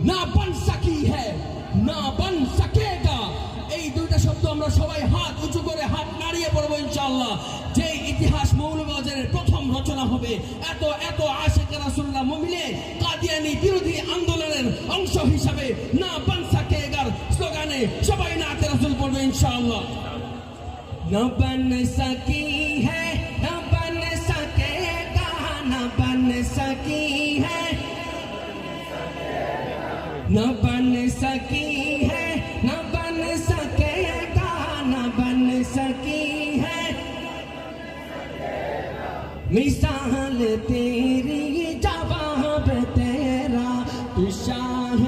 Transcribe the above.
না বন সকি হ্যায় না বন সকেগা। এই দুইটা শব্দ আমরা সবাই হাত উঁচু করে হাত নাড়িয়ে পড়বো ইনশাআল্লাহ। যে ইতিহাস মৌলবাদের প্রথম রচনা হবে, এত এত আশিক রাসূলুল্লাহ মিলে কাদিয়ানী বিরোধী আন্দোলনের অংশ হিসাবে না বন সকেগার স্লোগানে সবাই নাতে রাসূল পড়বে ইনশাআল্লাহ। না বন সকি হ্যায় না বন সকেগা, না বন সকি হ্যায় না বন সকি হ্যায় না বন সকেগা, না বন সকি হ্যায়। मिसाल तेरी जवाब तेरा तू शाह